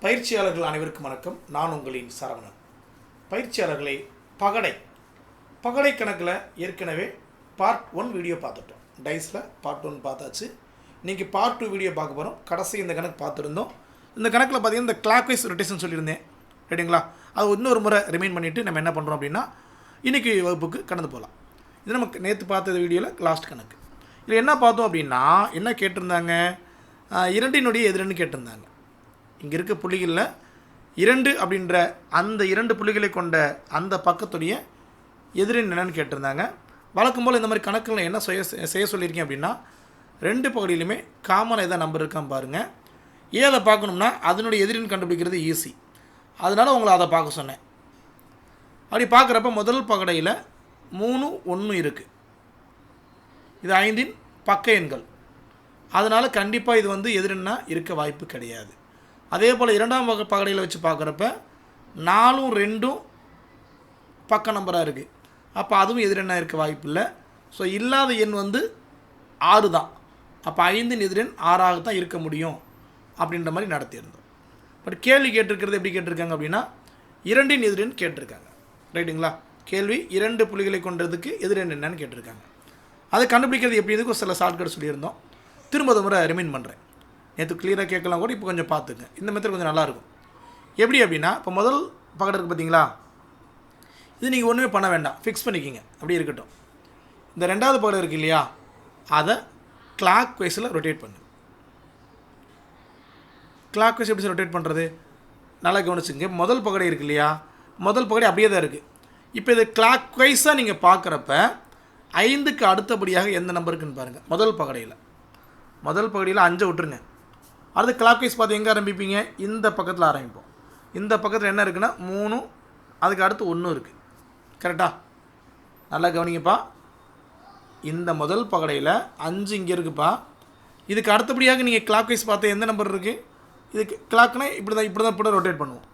பயிற்சியாளர்கள் அனைவருக்கும் வணக்கம். நான் உங்களின் சரவணன். பயிற்சியாளர்களை பகடை கணக்கில் ஏற்கனவே பார்ட் 1 வீடியோ பார்த்துட்டோம். டைஸில் பார்ட் 1 பார்த்தாச்சு. இன்றைக்கி பார்ட் 2 வீடியோ பார்க்க போகிறோம். கடைசி இந்த கணக்கு பார்த்துருந்தோம். இந்த கணக்கில் பார்த்திங்கன்னா இந்த கிளாக் வைஸ் ரொட்டேஷன் சொல்லியிருந்தேன், ரைட்டுங்களா? அது இன்னொரு முறை ரிமைண்ட் பண்ணிவிட்டு நம்ம என்ன பண்ணுறோம் அப்படின்னா இன்றைக்கி வகுப்புக்கு கடந்து போகலாம். இது நமக்கு நேற்று பார்த்த வீடியோவில் லாஸ்ட் கணக்கு. இதில் என்ன பார்த்தோம் அப்படின்னா என்ன கேட்டிருந்தாங்க, இரண்டினுடைய எதிரென்னு கேட்டிருந்தாங்க. இங்கே இருக்க புள்ளிகளில் 2 அப்படின்ற அந்த 2 புள்ளிகளை கொண்ட அந்த பக்கத்துடைய எதிரெண் என்னன்னு கேட்டிருந்தாங்க. வழக்கம் போல் இந்த மாதிரி கணக்கில் என்ன செய்ய சொல்லியிருக்கேன் அப்படின்னா 2 பகுதியிலுமே காமன் எதாவது நம்பர் இருக்கான்னு பாருங்கள். ஏதை பார்க்கணும்னா அதனுடைய எதிரெண் கண்டுபிடிக்கிறது ஈஸி. அதனால் உங்களை அதை பார்க்க சொன்னேன். அப்படி பார்க்குறப்ப முதல் பகடையில் 3, 1 இருக்குது. இது 5இன் பக்க எண்கள். அதனால் கண்டிப்பாக இது வந்து எதிரெண்ணா இருக்க வாய்ப்பு கிடையாது. அதே போல் இரண்டாம் பகடையில் வச்சு பார்க்குறப்ப 4, 2 பக்க நம்பராக இருக்குது. அப்போ அதுவும் எதிரெண்ணா இருக்க வாய்ப்பு இல்லை. ஸோ இல்லாத எண் வந்து 6 தான். அப்போ 5இன் எதிரெண் 6ஆக தான் இருக்க முடியும் அப்படின்ற மாதிரி நடத்தியிருந்தோம். பட் கேள்வி கேட்டிருக்கிறது எப்படி கேட்டிருக்காங்க அப்படின்னா 2இன் எதிரெண் கேட்டிருக்காங்க, ரைட்டுங்களா? கேள்வி 2 புள்ளிகளை கொண்டதுக்கு எதிரெண் என்னன்னு கேட்டிருக்காங்க. அதை கண்டுபிடிக்கிறது எப்படி இதுக்கு சில ஷார்ட்கட் சொல்லியிருந்தோம். திரும்ப முறை ரிமைண்ட் பண்ணுறேன். நேற்று கிளியராக கேட்கலாம் கூட, இப்போ கொஞ்சம் பார்த்துங்க. இந்த மெத்தட் கொஞ்சம் நல்லாயிருக்கும். எப்படி அப்படின்னா இப்போ முதல் பக்கத்து இருக்குது பார்த்தீங்களா, இது நீங்கள் ஒன்றுமே பண்ண வேண்டாம், ஃபிக்ஸ் பண்ணிக்கிங்க, அப்படி இருக்கட்டும். இந்த ரெண்டாவது பக்கத்து இருக்குது இல்லையா, அதை கிளாக் வைஸில் ரொட்டேட் பண்ணு. கிளாக் வைஸ் எப்படி ரொட்டேட் பண்ணுறது நல்லா கவனிச்சுங்க. முதல் பகடை இருக்குது இல்லையா, முதல் பகடை அப்படியே தான் இருக்குது. இப்போ இது கிளாக் வைஸாக நீங்கள் பார்க்குறப்ப 5க்கு அடுத்தபடியாக எந்த நம்பருக்குன்னு பாருங்கள். முதல் பகடையில் 5 விட்டுருங்க. அடுத்து கிளாக் வைஸ் பார்த்து எங்கே ஆரம்பிப்பீங்க? இந்த பக்கத்தில் ஆரம்பிப்போம். இந்த பக்கத்தில் என்ன இருக்குன்னா 3, அதுக்கு அடுத்து 1 இருக்குது. கரெக்டாக? நல்லா கவனிங்கப்பா. இந்த முதல் பகடையில் 5 இங்கே இருக்குப்பா. இதுக்கு அடுத்தபடியாக நீங்கள் கிளாக் வைஸ் பார்த்து எந்த நம்பர் இருக்குது? இதுக்கு கிளாக்னா இப்படி தான் ரொட்டேட் பண்ணுவோம்.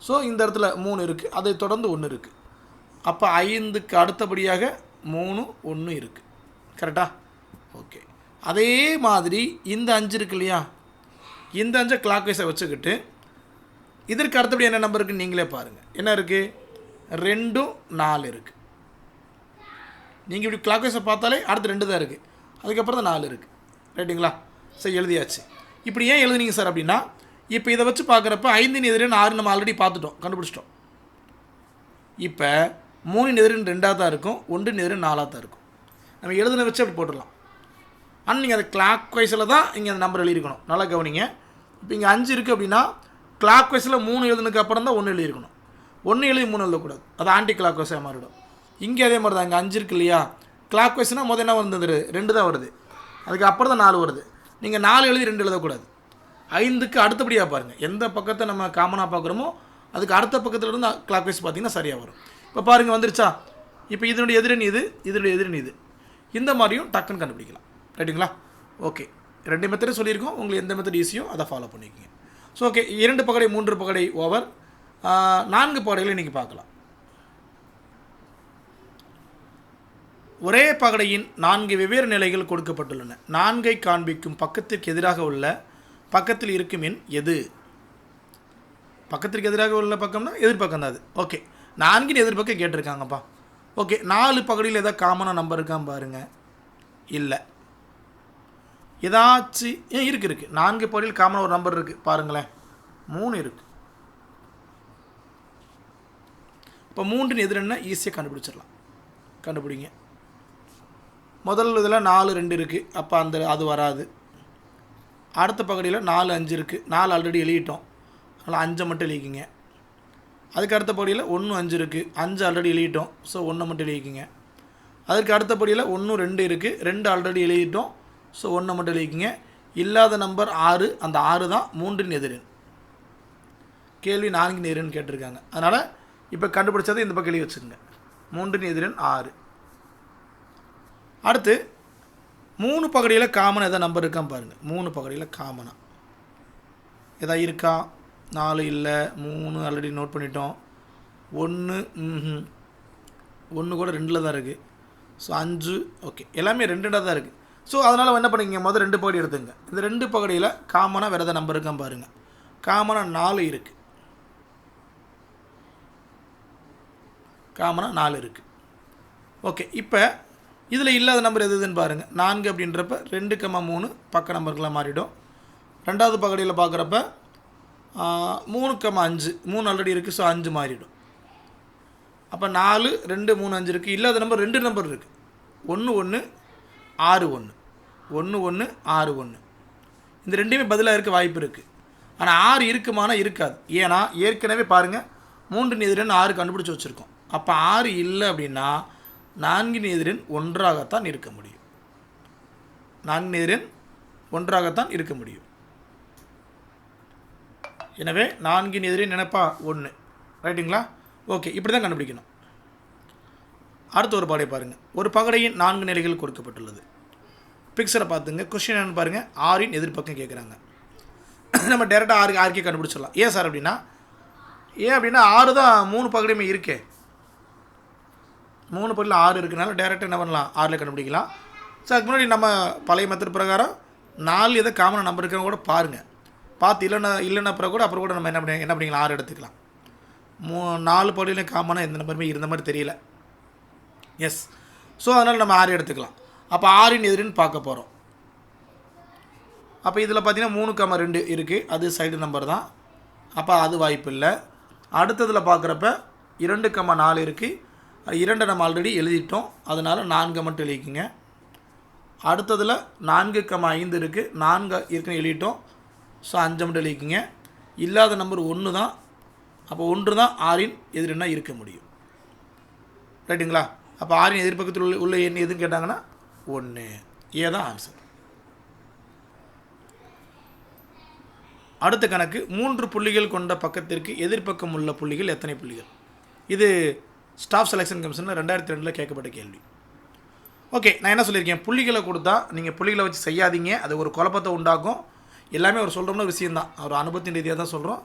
ஸோ இந்த இடத்துல 3 இருக்குது, அதை தொடர்ந்து 1 இருக்குது. அப்போ 5க்கு அடுத்தபடியாக 3, 1 இருக்குது. கரெக்டாக? ஓகே. அதே மாதிரி இந்த 5 இருக்கு இல்லையா, இந்த 5 கிளாக் வைஸை வச்சுக்கிட்டு இதற்கு அடுத்தபடி என்ன நம்பர் இருக்குன்னு நீங்களே பாருங்கள். என்ன இருக்குது? 2, 4 இருக்குது. நீங்கள் இப்படி கிளாக் வைஸை பார்த்தாலே அடுத்து 2 தான் இருக்குது, அதுக்கப்புறம் தான் 4 இருக்குது, ரைட்டுங்களா? சரி, எழுதியாச்சு. இப்படி ஏன் எழுதுனீங்க சார் அப்படின்னா, இப்போ இதை வச்சு பார்க்குறப்ப 5இன் எதிரெண் 6 நம்ம ஆல்ரெடி பார்த்துட்டோம், கண்டுபிடிச்சிட்டோம். இப்போ 3இன் எதிரெண் 2ஆக தான் இருக்கும், 1இன் எதிரெண் 4ஆக தான் இருக்கும். நம்ம எழுதுன வச்சு அப்படி போட்டுடலாம். ஆனால் நீங்கள் அதை கிளாக் வைஸில் தான் இங்கே அந்த நம்பர் எழுதியிருக்கணும். நல்லா கவனிங்க. இப்போ இங்கே 5 இருக்குது அப்படின்னா கிளாக் வைஸில் 3 எழுதுனதுக்கு அப்புறம் தான் 1 எழுதியிருக்கணும். 1 எழுதி 3 எழுதக்கூடாது, அது ஆன்டி கிளாக் வைஸாக மாறிடும். இங்கே அதே மாதிரி தான். இங்கே 5 இருக்குது இல்லையா, கிளாக் வைஸ்னால் முதல் என்ன வந்தது? 2 தான் வருது, அதுக்கு அப்புறம் தான் 4 வருது. நீங்கள் 4 எழுதி 2 எழுதக்கூடாது. 5க்கு அடுத்தபடியாக பாருங்கள். எந்த பக்கத்தை நம்ம காமனாக பார்க்குறோமோ அதுக்கு அடுத்த பக்கத்தில் இருந்து கிளாக் வைஸ் பார்த்திங்கன்னா சரியாக வரும். இப்போ பாருங்கள், வந்துருச்சா? இப்போ இதனுடைய எதிரெண் இது, இதனுடைய எதிரெண் இது. இந்த மாதிரியும் டக்குன்னு கண்டுபிடிக்கலாம், ரைட்டுங்களா? ஓகே, 2 மெத்தடும் சொல்லியிருக்கோம். உங்களுக்கு எந்த மெத்தட் ஈஸியோ அதை ஃபாலோ பண்ணிக்கோங்க. ஸோ ஓகே, 2 பகடை 3 பகடை ஓவர். 4 பகடைகளை இன்றைக்கி பார்க்கலாம். ஒரே பகடையின் 4 வெவ்வேறு நிலைகள் கொடுக்கப்பட்டுள்ளன. 4ஐ காண்பிக்கும் பக்கத்திற்கு எதிராக உள்ள பக்கத்தில் இருக்கும் எண் எது? பக்கத்திற்கு எதிராக உள்ள பக்கம்னா எதிர்பக்கம் தான் அது. ஓகே, 4இன் எதிர்பக்கம் கேட்டிருக்காங்கப்பா. ஓகே, 4 பகடையில் ஏதாவது காமனாக நம்பர் இருக்கான்னு பாருங்கள். இல்லை, ஏதாச்சும் இருக்குது. 4 பகுதியில் காமனாக ஒரு நம்பர் இருக்குது, பாருங்களேன். 3 இருக்குது. இப்போ 3இன் எதிரெண்ண ஈஸியாக கண்டுபிடிச்சிடலாம். கண்டுபிடிங்க. முதல் இதில் 4, 2 இருக்குது, அப்போ அது வராது. அடுத்த பகுதியில் 4, 5 இருக்குது. 4 ஆல்ரெடி எழுதிட்டோம், அதனால் 5 மட்டும் எழுதிக்கிங்க. அதுக்கு அடுத்த பகுதியில் 1, 5 இருக்குது. 5 ஆல்ரெடி எழுதிட்டோம், ஸோ 1 மட்டும் எழுதிக்கிங்க. அதுக்கு அடுத்த படியில் 1, 2 இருக்குது. 2 ஆல்ரெடி எழுதிட்டோம், ஸோ 1 மட்டும் எழுதிக்கிங்க. இல்லாத நம்பர் 6, அந்த 6 தான் 3இன் எதிரெண். கேள்வி 4இன் எதிரெண் கேட்டிருக்காங்க. அதனால் இப்போ கண்டுபிடிச்சதை இந்த பக்கம் எழுதி வச்சுருங்க. 3இன் எதிரெண் 6. அடுத்து 3 பகடையில் காமனாக எதாவது நம்பர் இருக்கான்னு பாருங்கள். 3 பகடையில் காமனாக எதாவது இருக்கா? 4 இல்லை, 3 ஆல்ரெடி நோட் பண்ணிட்டோம். 1 கூட 2ல் தான் இருக்குது. ஸோ 5, ஓகே, எல்லாமே 2 தான் இருக்குது. ஸோ அதனால் என்ன பண்ணிங்க, முதல் 2 பகுதி எடுத்துங்க. இந்த 2 பகுதியில் காமனாக வேறு எதாவது நம்பர் இருக்கான்னு பாருங்கள். காமனாக 4 இருக்குது. காமனாக 4 இருக்குது. ஓகே, இப்போ இதில் இல்லாத நம்பர் எதுன்னு பாருங்கள். 4 அப்படின்றப்ப 2,3 பக்க நம்பர்களாக மாறிடும். ரெண்டாவது பகுதியில் பார்க்குறப்ப 3,5 3 ஆல்ரெடி இருக்குது, ஸோ 5 மாறிடும். அப்போ 4 2 3 5 இருக்குது. இல்லாத நம்பர் 2 நம்பர் இருக்குது. 1 1 6 1 1 1 6 1. இந்த ரெண்டுமே பதிலாக இருக்க வாய்ப்பு இருக்குது. ஆனால் 6 இருக்குமானா இருக்காது. ஏன்னா ஏற்கனவே பாருங்கள் 3 எதிரன் 6 கண்டுபிடிச்சி வச்சுருக்கோம். அப்போ 6 இல்லை அப்படின்னா 4 எதிரன் 1ஆகத்தான் இருக்க முடியும். 4 எதிரன் 1ஆகத்தான் இருக்க முடியும். எனவே 4 எதிரே நினைப்பா 1. ரைட்டுங்களா? ஓகே, இப்படி தான் கண்டுபிடிக்கணும். அடுத்த ஒரு பகடை பாருங்கள். ஒரு பகடையின் 4 நிலைகள் கொடுக்கப்பட்டுள்ளது. பிக்சரை பார்த்துங்க. கொஸ்டின் என்னென்னு பாருங்கள். 6 எதிர்பக்கம் கேட்குறாங்க. நம்ம டேரெக்டாக 6 கண்டுபிடிச்சிடலாம். ஏன் சார் அப்படின்னா 6 தான் 3 பகடையுமே இருக்கே. 3 பகுதியில் 6 இருக்குனால டேரெக்டாக என்ன பண்ணலாம், 6 கண்டுபிடிக்கலாம். ஸோ அதுக்கு முன்னாடி நம்ம பழைய மெத்தட் பிரகாரம் 4 எதை காமனாக நம்பர் இருக்கிறவங்க கூட பாருங்கள். பார்த்து இல்லைன்னா அப்புறம் கூட நம்ம என்ன பண்ணிக்கலாம், 6 எடுத்துக்கலாம். 4 பகுதியிலையும் காமனாக எந்த நம்பருமே இருந்த மாதிரி தெரியல. எஸ், ஸோ அதனால் நம்ம 6 எடுத்துக்கலாம். அப்போ 6 எதிரின்னு பார்க்க போகிறோம். அப்போ இதில் பார்த்தீங்கன்னா 3,2 இருக்குது. அது சைடு நம்பர் தான். அப்போ அது வாய்ப்பு இல்லை. அடுத்ததில் பார்க்குறப்ப 2,4 இருக்குது. 2 நம்ம ஆல்ரெடி எழுதிட்டோம், அதனால் 4 மட்டும் எழுதிக்குங்க. அடுத்ததில் 4,5 இருக்குது. 4 இருக்குன்னு எழுதிட்டோம், ஸோ 5 மட்டும் எழுதிக்குங்க. இல்லாத நம்பர் 1 தான். அப்போ 1 தான் 6 எதிரெண்ணா இருக்க முடியும். ரைட்டுங்களா? அப்போ 6 எதிர்பக்கத்தில் உள்ள எண் எதுன்னு கேட்டாங்கன்னா 1. ஏ தான் ஆன்சர். அடுத்த கணக்கு. 3 புள்ளிகள் கொண்ட பக்கத்திற்கு எதிர்பக்கம் உள்ள புள்ளிகள் எத்தனை புள்ளிகள்? இது ஸ்டாஃப் செலெக்ஷன் கமிஷனில் 2002 கேட்கப்பட்ட கேள்வி. ஓகே, நான் என்ன சொல்லியிருக்கேன், புள்ளிகளை கொடுத்தா நீங்கள் புள்ளிகளை வச்சு செய்யாதீங்க, அது ஒரு குழப்பத்தை உண்டாக்கும். எல்லாமே அவர் சொல்கிறோம்னா விஷயந்தான், அவர் அனுபவத்தின் ரீதியாக தான் சொல்கிறோம்.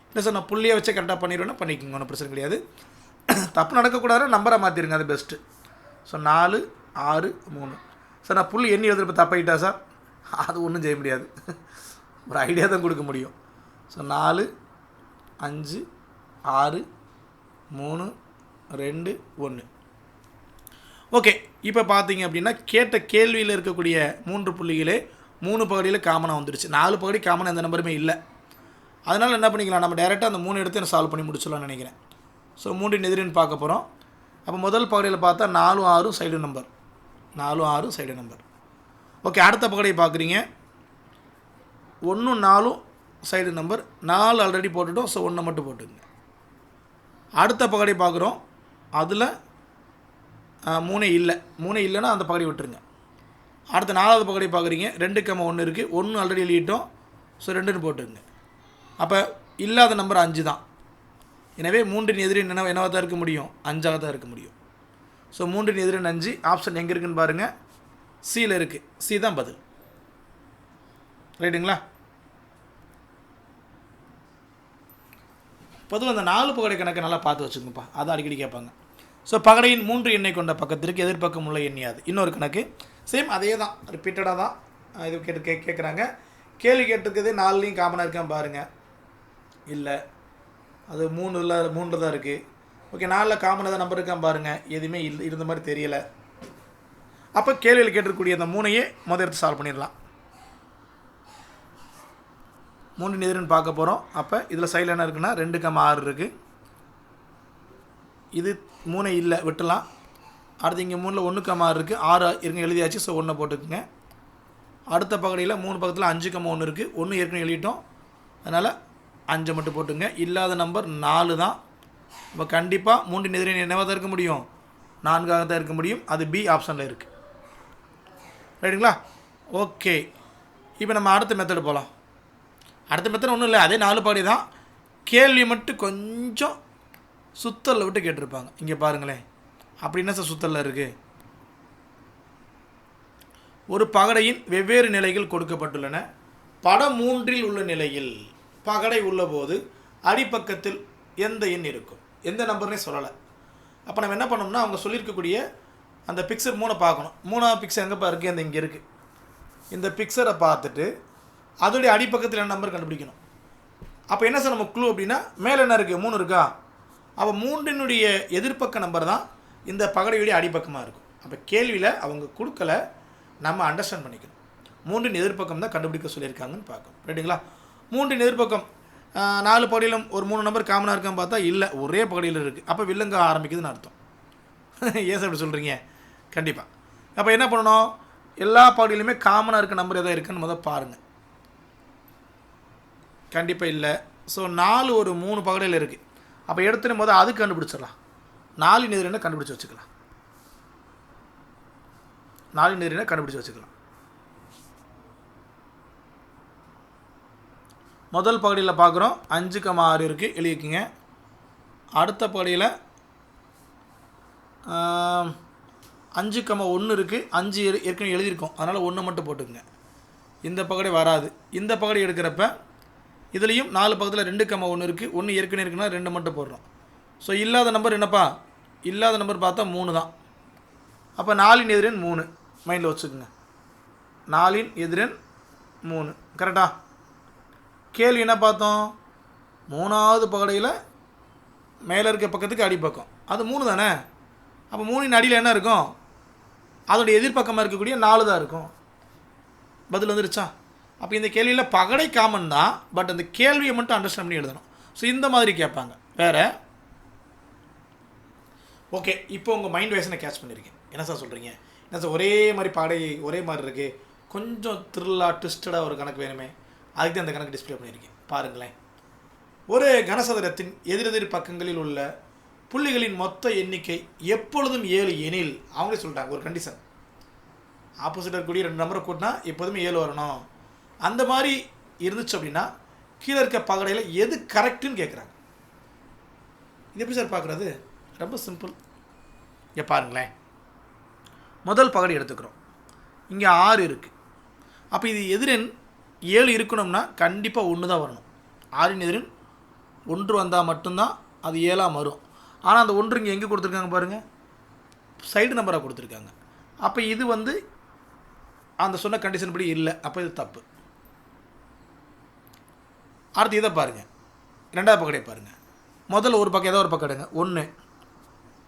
இல்லை சார் நான் புள்ளியை வச்சு கரெக்டாக பண்ணிடுவேன்னா பண்ணிக்கோங்க, ஒன்றும் பிரச்சனை கிடையாது. தப்பு நடக்கக்கூடாது, நம்பரை மாற்றிடுங்க, அது பெஸ்ட்டு. ஸோ 4 6 3. சார் நான் புள்ளி எண்ணி எழுதுறப்ப தப்பாயிட்டா சார், அது ஒன்றும் செய்ய முடியாது, ஒரு ஐடியா தான் கொடுக்க முடியும். ஸோ 4 5 6 3 2 1. ஓகே, இப்போ பார்த்தீங்க அப்படின்னா கேட்ட கேள்வியில் இருக்கக்கூடிய 3 புள்ளிகளே 3 பகுதியில் காமனாக வந்துடுச்சு. 4 பகுதி காமனாக எந்த நம்பருமே இல்லை. அதனால் என்ன பண்ணிக்கலாம், நம்ம டேரெக்டாக அந்த 3 எடுத்து சால்வ் பண்ணி முடிச்சிடலாம்னு நினைக்கிறேன். ஸோ 3 எதிரின்னு பார்க்க போகிறோம். அப்போ முதல் பகுதியில் பார்த்தா 4 6 side number, 4 6 side number. Okay, அடுத்த பகுதியை பார்க்குறீங்க, 1 4 சைடு நம்பர். 4 ஆல்ரெடி போட்டுட்டோம், ஸோ 1 மட்டும் போட்டுங்க. அடுத்த பகுதியை பார்க்குறோம், அதில் 3 இல்லை. 3 இல்லைன்னா அந்த பகுதி விட்டுருங்க. அடுத்த 4வது பகுதியை பார்க்குறீங்க, 2,1 இருக்குது. 1 ஆல்ரெடி எழுதிட்டோம், ஸோ 2ன்னு போட்டுருங்க. அப்போ இல்லாத நம்பர் 5 தான். எனவே 3 எதிரி என்னவாக தான் இருக்க முடியும், 5ஆக தான் இருக்க முடியும். ஸோ 3 எதிரி 5. ஆப்ஷன் எங்கே இருக்குதுன்னு பாருங்கள், சியில் இருக்குது. சி தான் பதில். ரைட்டுங்களா? பொதுவாக அந்த 4 பகடை கணக்கை நல்லா பார்த்து வச்சுக்கோங்கப்பா, அதான் அடிக்கடி கேட்பாங்க. ஸோ பகடையின் 3 எண்ணை கொண்ட பக்கத்திற்கு எதிர்பக்கம் உள்ள எண்ணியாது. இன்னொரு கணக்கு சேம் அதே தான், ரிப்பீட்டடாக தான் இது கேட்குறாங்க. கேள்வி கேட்டிருக்குது 4லையும் காமனாக இருக்கான்னு பாருங்கள். இல்லை, அது 3 தான் இருக்குது. ஓகே, 4 காமனாக தான் நம்பர் இருக்கான்னு பாருங்கள். எதுவுமே இருந்த மாதிரி தெரியலை. அப்போ கேள்வியில் கேட்டிருக்கக்கூடிய அந்த 3ஐயே முதல் எடுத்து சால்வ் பண்ணிடலாம். 3 எதிரின்னு பார்க்க போகிறோம். அப்போ இதில் சைடில் என்ன இருக்குன்னா 2,6 இருக்குது. இது 3 இல்லை, விட்டுலாம். அடுத்து இங்கே 3ல் 1,6 இருக்குது. 6 இருங்க எழுதியாச்சு, ஸோ 1 போட்டுக்குங்க. அடுத்த பகுதியில் 3 பக்கத்தில் 5,1 இருக்குது. 1 ஏற்கனவே எழுதிட்டோம், அதனால் 5 மட்டும் போட்டுங்க. இல்லாத நம்பர் 4 தான். இப்போ கண்டிப்பாக 3 எதிரி என்னவாக தான் இருக்க முடியும், 4ஆக தான் இருக்க முடியும். அது பி ஆப்ஷனில் இருக்குது. ரைட்டுங்களா? ஓகே, இப்போ நம்ம அடுத்த மெத்தடு போகலாம். அடுத்த மெத்தட் ஒன்றும் இல்லை, அதே 4 பகுதி தான். கேள்வி மட்டும் கொஞ்சம் சுத்தலில் விட்டு கேட்டிருப்பாங்க. இங்கே பாருங்களேன், அப்படி என்ன சார் சுத்தலில் இருக்குது? ஒரு பகடையின் வெவ்வேறு நிலைகள் கொடுக்கப்பட்டுள்ளன. படம் 3இல் உள்ள நிலையில் பகடை உள்ளபோது அடிப்பக்கத்தில் எந்த எண் இருக்கும், எந்த நம்பர்னே சொல்லலை. அப்போ நம்ம என்ன பண்ணோம்னா, அவங்க சொல்லியிருக்கக்கூடிய அந்த பிக்சர் 3 பார்க்கணும். 3ஆவது பிக்சர் எங்கேப்பா இருக்குது, அந்த இங்கே இருக்குது. இந்த பிக்சரை பார்த்துட்டு அதோடைய அடிப்பக்கத்தில் என்ன நம்பர் கண்டுபிடிக்கணும். அப்போ என்ன சார் நம்ம க்ளூ அப்படின்னா மேலே என்ன இருக்குது 3 இருக்கா, அப்போ 3னுடைய எதிர்பக்க நம்பர் தான் இந்த பகடையுடைய அடிப்பக்கமாக இருக்கும். அப்போ கேள்வியில் அவங்க கொடுக்கல, நம்ம அண்டர்ஸ்டாண்ட் பண்ணிக்கணும். 3ன் எதிர்பக்கம் தான் கண்டுபிடிக்க சொல்லியிருக்காங்கன்னு பார்க்கணும். ரைட்டுங்களா? 3ன் எதிர்பக்கம் 4 பகுதியிலும் ஒரு 3 நம்பர் காமனாக இருக்கான்னு பார்த்தா இல்லை, ஒரே பகுதியில் இருக்குது. அப்போ வில்லங்க ஆரம்பிக்குதுன்னு அர்த்தம். ஏன் சார் அப்படி சொல்கிறீங்க? கண்டிப்பாக. அப்போ என்ன பண்ணணும், எல்லா பகுதியிலுமே காமனாக இருக்க நம்பர் எதாவது இருக்குன்னு முதல் பாருங்கள். கண்டிப்பாக இல்லை. ஸோ 4 ஒரு 3 பகுதியில் இருக்குது. அப்போ எடுத்துன்னு முதல் அது கண்டுபிடிச்சிடலாம். 4ன் எதிர் என்ன கண்டுபிடிச்சி வச்சுக்கலாம். 4ன் எதிர் என்ன கண்டுபிடிச்சி வச்சுக்கலாம். முதல் பகுதியில் பார்க்குறோம் 5,6 இருக்குது, எழுதிக்குங்க. அடுத்த பகுதியில் 5,1 இருக்குது, 5 ஏற்கனவே எழுதியிருக்கோம், அதனால் 1 மட்டும் போட்டுக்குங்க. இந்த பகுதி வராது. இந்த பகுதி எடுக்கிறப்ப இதுலேயும் 4 பக்கத்தில் 2,1 இருக்குது, 1 ஏற்கனவே இருக்குன்னா 2 மட்டும் போடுறோம். ஸோ இல்லாத நம்பர் என்னப்பா, இல்லாத நம்பர் பார்த்தா 3 தான். அப்போ 4ன் எதிரன் 3 மைண்டில் வச்சுக்கோங்க. 4ன் எதிரன் 3 கரெக்டா? கேள்வி என்ன பார்த்தோம், 3வது பகடையில் மேலே இருக்க பக்கத்துக்கு அடிப்பக்கம், அது 3 தானே. அப்போ 3ன் அடியில் என்ன இருக்கும், அதோடைய எதிர்பக்கமாக இருக்கக்கூடிய 4 தான் இருக்கும். பதில் வந்துருச்சா? அப்போ இந்த கேள்வியில் பகடை காமன் தான், பட் அந்த கேள்வியை மட்டும் அண்டர்ஸ்டாண்ட் பண்ணி எழுதணும். ஸோ இந்த மாதிரி கேட்பாங்க. வேறு ஓகே, இப்போ உங்கள் மைண்ட் வைஸ் நான் கேட்ச் பண்ணியிருக்கேன். என்ன சார் சொல்கிறீங்க, என்ன சார் ஒரே மாதிரி பகடை ஒரே மாதிரி இருக்குது, கொஞ்சம் த்ரில்லாக ட்விஸ்டடாக ஒரு கணக்கு வேணுமே, அதுக்கு தான் அந்த கணக்கு டிஸ்பிளே பண்ணியிருக்கேன். பாருங்களேன், ஒரு கனசதுரத்தின் எதிரெதிர் பக்கங்களில் உள்ள புள்ளிகளின் மொத்த எண்ணிக்கை எப்பொழுதும் 7 எனில், அவங்களே சொல்லிட்டாங்க ஒரு கண்டிஷன், ஆப்போசிட் இருக்கக்கூடிய 2 நம்பரை கூட்டினா எப்போதுமே 7 வரணும். அந்த மாதிரி இருந்துச்சு அப்படின்னா கீழே இருக்க பகடையில் எது கரெக்டுன்னு கேட்குறாங்க. இது எப்படி சார் பார்க்குறது? ரொம்ப சிம்பிள். இங்கே பாருங்களேன், முதல் பகடை எடுத்துக்கிறோம். இங்கே 6 இருக்குது. அப்போ இது எதிரன் 7 இருக்கணும்னா கண்டிப்பாக 1 தான் வரணும். 6ன் எதிரன் 1 வந்தால் மட்டும்தான் அது 7ஆக வரும். ஆனால் அந்த 1 இங்கே எங்கே கொடுத்துருக்காங்க பாருங்கள், சைடு நம்பராக கொடுத்துருக்காங்க. அப்போ இது வந்து அந்த சொன்ன கண்டிஷன் படி இல்லை, அப்போ இது தப்பு. அடுத்து இதை பாருங்கள், 2வது பக்கடையை பாருங்கள். முதல்ல ஒரு பக்கம் ஏதோ ஒரு பக்கம் எடுங்க 1.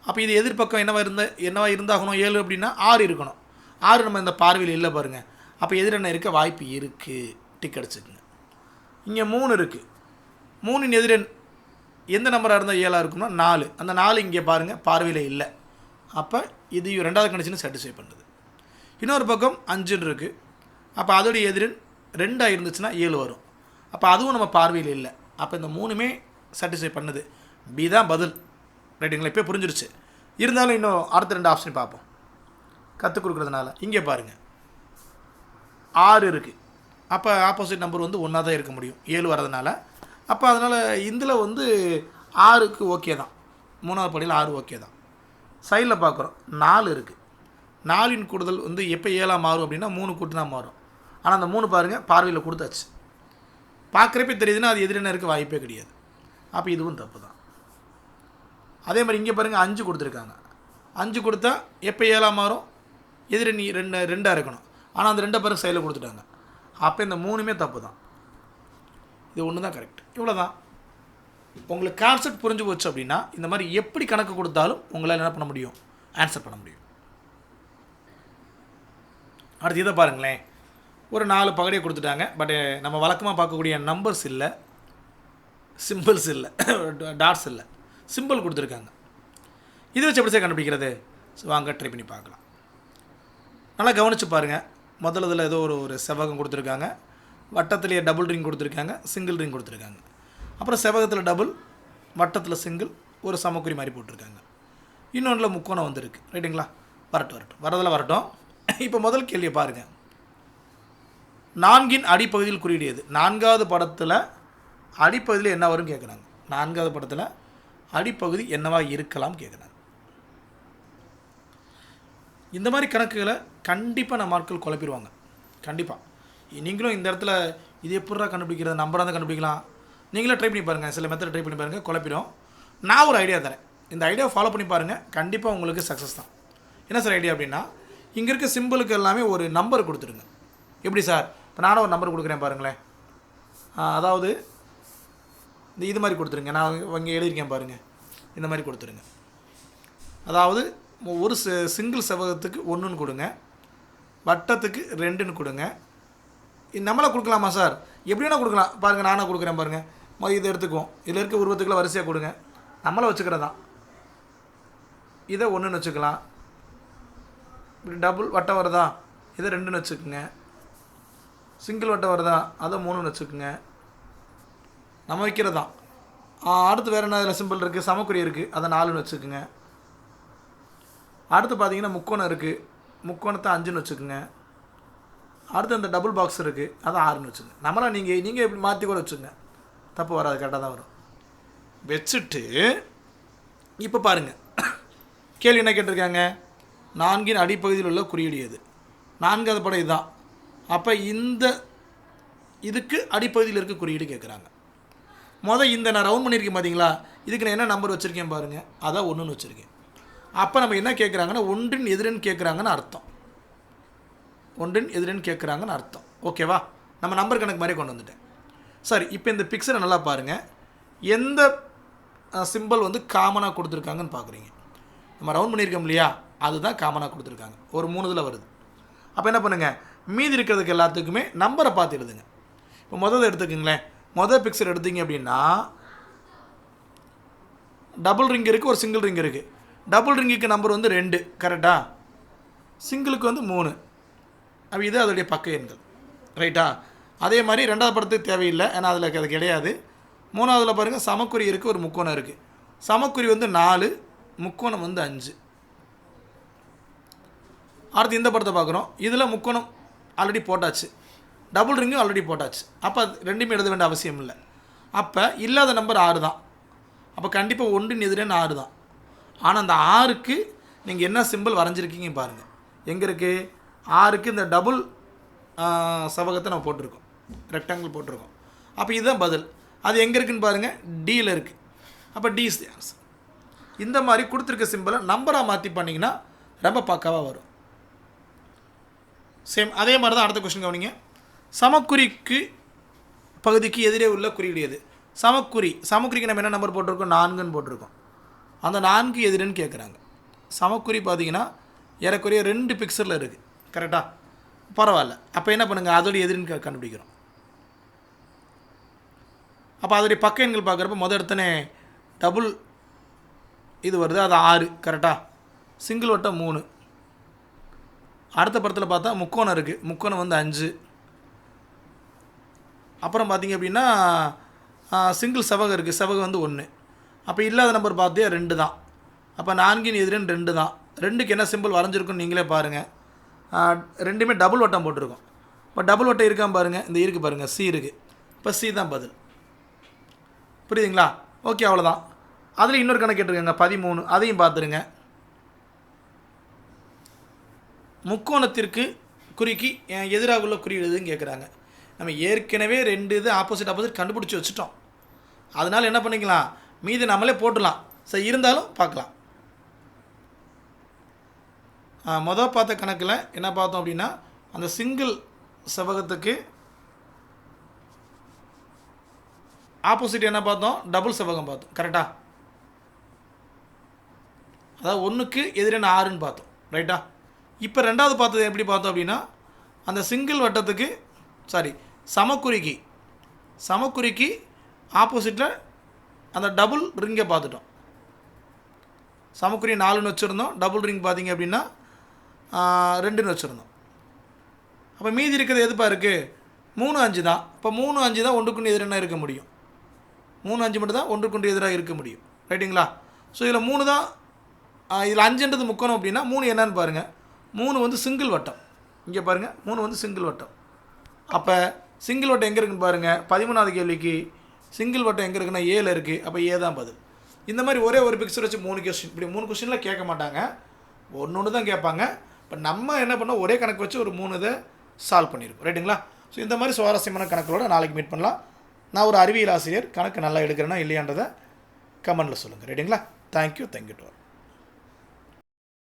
அப்போ இது எதிர்பக்கம் என்னவா இருந்தாகணும் 7 அப்படின்னா 6 இருக்கணும். 6 நம்ம இந்த பார்வையில் இல்லை பாருங்கள். அப்போ எதிர் என்ன இருக்க வாய்ப்பு இருக்குது, டிக் அடிச்சுக்குங்க. இங்கே 3 இருக்குது. 3ன் எதிரன் எந்த நம்பராக இருந்தால் 7ஆக இருக்கும்னா 4. அந்த 4 இங்கே பாருங்கள் பார்வையில் இல்லை. அப்போ இது 2வது கண்டிஷனை சாட்டிஸ்ஃபை பண்ணுது. இன்னொரு பக்கம் 5 இருக்குது. அப்போ அதோடைய எதிரன் 2ஆக இருந்துச்சுன்னா 7 வரும். அப்போ அதுவும் நம்ம பார்வையில் இல்லை. அப்போ இந்த 3மே சாட்டிஸ்ஃபை பண்ணுது. பி தான் பதில். ரைட்டுங்களா? இப்போ புரிஞ்சிருச்சு. இருந்தாலும் இன்னும் அடுத்த 2 ஆப்ஷன் பார்ப்போம் கற்றுக் கொடுக்குறதுனால. இங்கே பாருங்கள் 6 இருக்குது. அப்போ ஆப்போசிட் நம்பர் வந்து 1ஆக தான் இருக்க முடியும் 7 வரதுனால. அப்போ அதனால் இதில் வந்து 6க்கு ஓகே தான். 3வது படியில் 6 ஓகே தான். சைடில் பார்க்குறோம் 4 இருக்குது. 4ன் கூடுதல் வந்து எப்போ 7ஆக மாறும் அப்படின்னா 3 கூட்டினா மாறும். ஆனால் அந்த 3 பாருங்கள் பார்வையில் கொடுத்தாச்சு. பார்க்குறப்பே தெரியுதுன்னா அது எதிரென்ன இருக்க வாய்ப்பே கிடையாது. அப்போ இதுவும் தப்பு தான். அதே மாதிரி இங்கே பாருங்கள் 5 கொடுத்துருக்காங்க. 5 கொடுத்தா எப்போ 7ஆக மாறும், எதிரெண்ணி 2ஆக இருக்கணும். ஆனால் அந்த 2 பேருக்கு சைடில் கொடுத்துட்டாங்க. அப்போ இந்த 3மே தப்பு தான். இது ஒன்று தான் கரெக்ட். இவ்வளோ தான். உங்களுக்கு கான்செப்ட் புரிஞ்சு போச்சு அப்படின்னா இந்த மாதிரி எப்படி கணக்கு கொடுத்தாலும் உங்களால் என்ன பண்ண முடியும், ஆன்சர் பண்ண முடியும். அடுத்து இதை பாருங்களேன், ஒரு 4 பகடையை கொடுத்துட்டாங்க. பட் நம்ம வழக்கமாக பார்க்கக்கூடிய நம்பர்ஸ் இல்லை, சிம்பிள்ஸ் இல்லை, டாட்ஸ் இல்லை, சிம்பிள் கொடுத்துருக்காங்க. இதை வச்சு எப்படி சார் கண்டுபிடிக்கிறது? வாங்க ட்ரை பண்ணி பார்க்கலாம். நல்லா கவனித்து பாருங்கள். முதல்ல இதில் ஏதோ ஒரு செவ்வகம் கொடுத்துருக்காங்க, வட்டத்திலேயே டபுள் ரிங் கொடுத்துருக்காங்க, சிங்கிள் ரிங் கொடுத்துருக்காங்க. அப்புறம் செவ்வகத்தில் டபுள், வட்டத்தில் சிங்கிள், ஒரு சமக்குறி மாதிரி போட்டிருக்காங்க. இன்னொன்றில் முக்கோணம் வந்துருக்கு. ரைட்டுங்களா? வரட்டும் வரதில் வரட்டும். இப்போ முதல் கேள்வியை பாருங்கள். 4ன் அடிப்பகுதியில் குறியீடு. 4வது படத்தில் அடிப்பகுதியில் என்ன வரும் கேட்குறாங்க. 4வது படத்தில் அடிப்பகுதி என்னவா இருக்கலாம் கேட்குறாங்க. இந்த மாதிரி கணக்குகளை கண்டிப்பாக நம்ம ஆட்கள் குழப்பிடுவாங்க. கண்டிப்பாக நீங்களும் இந்த இடத்துல இது எப்படா கண்டுபிடிக்கிறது, நம்பராக தான் கண்டுபிடிக்கலாம். நீங்களே ட்ரை பண்ணி பாருங்கள், சில மெத்தட் ட்ரை பண்ணி பாருங்கள், குழப்பிடும். நான் ஒரு ஐடியா தரேன், இந்த ஐடியாவை ஃபாலோ பண்ணி பாருங்கள், கண்டிப்பாக உங்களுக்கு சக்ஸஸ் தான். என்ன சார் ஐடியா அப்படின்னா, இங்கே இருக்க சிம்பிளுக்கு எல்லாமே ஒரு நம்பர் கொடுத்துருங்க. எப்படி சார்? இப்போ நானும் ஒரு நம்பர் கொடுக்குறேன் பாருங்களேன். அதாவது இது மாதிரி கொடுத்துருங்க. நான் இங்கே எழுதியிருக்கேன் பாருங்கள், இந்த மாதிரி கொடுத்துருங்க. அதாவது ஒரு சிங்கிள் செவ்வகத்துக்கு 1ன்னு கொடுங்க, வட்டத்துக்கு 2ன்னு கொடுங்க. நம்மளை கொடுக்கலாமா சார்? எப்படி வேணால் கொடுக்கலாம். பாருங்கள், நானாக கொடுக்குறேன் பாருங்கள். இதை எடுத்துக்குவோம். இதில் இருக்க உருவத்துக்குள்ள வரிசையாக கொடுங்க. நம்மளை வச்சுக்கிறதான். இதை 1ன்னு வச்சுக்கலாம். இப்படி டபுள் வட்டம் வருதா, இதை 2ன்னு வச்சுக்கோங்க. சிங்கிள் வட்டம் வருதா, அதை 3ன்னு வச்சுக்கோங்க. நம்ம வைக்கிறதான். அடுத்து வேறு என்ன இதில் சிம்பிள் இருக்குது, சமக்குறி இருக்குது, அதை 4ன்னு வச்சுக்கோங்க. அடுத்து பார்த்தீங்கன்னா முக்கோணம் இருக்குது, முக்கோணத்தை 5ன்னு வச்சுக்கோங்க. அடுத்து அந்த டபுள் பாக்ஸ் இருக்குது, அதை 6ன்னு வச்சுக்கோங்க. நம்மளாம் நீங்கள் இப்படி மாற்றி கூட வச்சுக்கோங்க, தப்பு வராது, கரெக்டாக தான் வரும். வச்சுட்டு இப்போ பாருங்கள், கேள்வி என்ன கேட்டிருக்காங்க, 4ன் அடிப்பகுதியில் உள்ள குறியீடு எது? 4வது படம் இதுதான். அப்போ இந்த இதுக்கு அடிப்பகுதியில் இருக்க குறியீடு கேட்குறாங்க. இந்த நான் ரவுண்ட் பண்ணியிருக்கேன் பார்த்தீங்களா, இதுக்கு நான் என்ன நம்பர் வச்சுருக்கேன் பாருங்கள், அதான் 1ன்னு வச்சுருக்கேன். அப்போ நம்ம என்ன கேட்குறாங்கன்னா, ஒன்றின் எதிரன் கேட்குறாங்கன்னு அர்த்தம். ஒன்றின் எதிரன் கேட்குறாங்கன்னு அர்த்தம். ஓகேவா? நம்ம நம்பர் கணக்கு மாதிரி கொண்டு வந்துட்டேன். சரி, இப்போ இந்த பிக்சரை நல்லா பாருங்கள். எந்த சிம்பிள் வந்து காமனாக கொடுத்துருக்காங்கன்னு பார்க்குறீங்க. நம்ம ரவுண்ட் பண்ணியிருக்கோம் இல்லையா, அதுதான் காமனாக கொடுத்துருக்காங்க. ஒரு 3 இதில் வருது. அப்போ என்ன பண்ணுங்கள், மீதி இருக்கிறதுக்கு எல்லாத்துக்குமே நம்பரை பார்த்து எழுதுங்க. இப்போ முதல்ல எடுத்துக்கோங்களேன். பிக்சர் எடுத்தீங்க அப்படின்னா டபுள் ரிங் இருக்குது, ஒரு சிங்கிள் ரிங் இருக்குது. டபுள் ரிங்குக்கு நம்பர் வந்து 2, கரெக்டாக? சிங்கிளுக்கு வந்து 3. அப்போ இது அதோடைய பக்க எண்கள், ரைட்டா? அதே மாதிரி 2வது படத்துக்கு தேவையில்லை, ஏன்னா அதில் அது கிடையாது. 3வதில் பாருங்கள், சமக்குறி இருக்குது, ஒரு முக்கோணம் இருக்குது. சமக்குறி வந்து 4, முக்கோணம் வந்து 5. அடுத்து இந்த படத்தை பார்க்குறோம். இதில் முக்கோணம் ஆல்ரெடி போட்டாச்சு, டபுள் ரிங்கும் ஆல்ரெடி போட்டாச்சு. அப்போ ரெண்டுமே எழுத வேண்டிய அவசியம் இல்லை. அப்போ இல்லாத நம்பர் 6 தான். அப்போ கண்டிப்பாக ஒன்றின் எதிரே 6 தான். ஆனால் அந்த 6க்கு நீங்கள் என்ன சிம்பிள் வரைஞ்சிருக்கீங்க பாருங்கள். எங்கே இருக்குது? 6க்கு இந்த டபுள் செவ்வகத்தை நம்ம போட்டிருக்கோம், ரெக்டாங்கிள் போட்டிருக்கோம். அப்போ இதுதான் பதில். அது எங்கே இருக்குதுன்னு பாருங்கள், டியில் இருக்குது. அப்போ டி இஸ் தி ஆன்சர். இந்த மாதிரி கொடுத்துருக்க சிம்பிளை நம்பராக மாற்றி பண்ணிங்கன்னா ரொம்ப பக்காவாக வரும். சேம் அதே மாதிரி தான் அடுத்த கொஸ்டின் கவனிங்க. சமக்குறிக்கு பகுதிக்கு எதிரே உள்ள குறியீடு எது? சமக்குறிக்கு நம்ம என்ன நம்பர் போட்டிருக்கோம்? 4ன்னு போட்டிருக்கோம். அந்த 4க்கு எதிரேன்னு கேட்குறாங்க. சமக்குறி பார்த்தீங்கன்னா ஏறக்குறைய 2 பிக்சரில் இருக்குது, கரெக்டாக? பரவாயில்ல. அப்போ என்ன பண்ணுங்கள், அதோடைய எதிரின்னு கண்டுபிடிக்கிறோம். அப்போ அதோடைய பக்க எண்கள் பார்க்குறப்ப எடுத்தனே டபுள் இது வருது, அது 6, கரெக்டாக? சிங்கிள் வட்டம் 3. அடுத்த படத்தில் பார்த்தா முக்கோணம் இருக்குது, முக்கோணம் வந்து 5. அப்புறம் பார்த்திங்க அப்படின்னா சிங்கிள் செவ்வகம் இருக்குது, செவ்வகம் வந்து 1. அப்போ இல்லாத நம்பர் பார்த்தியா 2 தான். அப்போ 4ன் எதிரன் 2 தான். 2க்கு என்ன சிம்பிள் வரைஞ்சிருக்குன்னு நீங்களே பாருங்கள். ரெண்டுமே டபுள் வட்டம் போட்டிருக்கோம். இப்போ டபுள் வட்டம் இருக்கான்னு பாருங்கள், இந்த இருக்குது பாருங்கள், சி இருக்குது. இப்போ சி தான் பதில். புரியுதுங்களா? ஓகே, அவ்வளோதான். அதில் இன்னொரு கணக்கு கேட்டிருக்காங்க 13, அதையும் பார்த்துருங்க. முக்கோணத்திற்கு குறிக்கு எதிராக உள்ள குறியீடுன்னு கேட்குறாங்க. நம்ம ஏற்கனவே 2 இது ஆப்போசிட் கண்டுபிடிச்சி வச்சுட்டோம். அதனால் என்ன பண்ணிக்கலாம், மீதி நம்மளே போட்டுடலாம். சரி, இருந்தாலும் பார்க்கலாம். பார்த்த கணக்கில் என்ன பார்த்தோம் அப்படின்னா, அந்த சிங்கிள் செவ்வகத்துக்கு ஆப்போசிட் என்ன பார்த்தோம்? டபுள் செவ்வகம் பார்த்தோம், கரெக்டாக? அதாவது 1க்கு எதிரான 6ன்னு பார்த்தோம், ரைட்டா? இப்போ 2வது பார்த்தது எப்படி பார்த்தோம் அப்படின்னா, அந்த சிங்கிள் வட்டத்துக்கு சமக்குறிக்கு ஆப்போசிட்டில் அந்த டபுள் ரிங்கை பார்த்துட்டோம். சமக்குறி 4ன்னு வச்சுருந்தோம், டபுள் ரிங் பார்த்திங்க அப்படின்னா 2ன்னு வச்சுருந்தோம். அப்போ மீதி இருக்கிறது எதுப்பா இருக்குது? 3, 5 தான். இப்போ 3, 5 தான் ஒன்றுக்குண்டு எதிராக இருக்க முடியும். 3, 5 மட்டும் தான் ஒன்றுக்குண்டு எதிராக இருக்க முடியும், ரைட்டுங்களா? ஸோ இதில் 3 தான். இதில் 5ன்றது முக்கோணம் அப்படின்னா 3 என்னன்னு பாருங்கள். 3 வந்து சிங்கிள் வட்டம். இங்கே பாருங்கள், 3 வந்து சிங்கிள் வட்டம். அப்போ சிங்கிள் வட்டம் எங்கே இருக்குன்னு பாருங்கள். 13வது கேள்விக்கு சிங்கிள் வட்டம் எங்கே இருக்குன்னா ஏல இருக்குது. அப்போ ஏ தான் பதில். இந்த மாதிரி ஒரே ஒரு பிக்சர் வச்சு 3 கொஸ்டின், இப்படி 3 கொஸ்டினில் கேட்க மாட்டாங்க, ஒன்று தான் கேட்பாங்க. இப்போ நம்ம என்ன பண்ணோம், ஒரே கணக்கு வச்சு ஒரு 3 இதை சால்வ் பண்ணியிருக்கோம், ரைட்டுங்களா? ஸோ இந்த மாதிரி சுவாரஸ்யமான கணக்குகளோடு நாளைக்கு மீட் பண்ணலாம். நான் ஒரு அறிவியல் ஆசிரியர், கணக்கு நல்லா எடுக்கிறேன்னா இல்லையான்றதை கமெண்டில் சொல்லுங்கள், ரைட்டுங்களா? Thank you to all.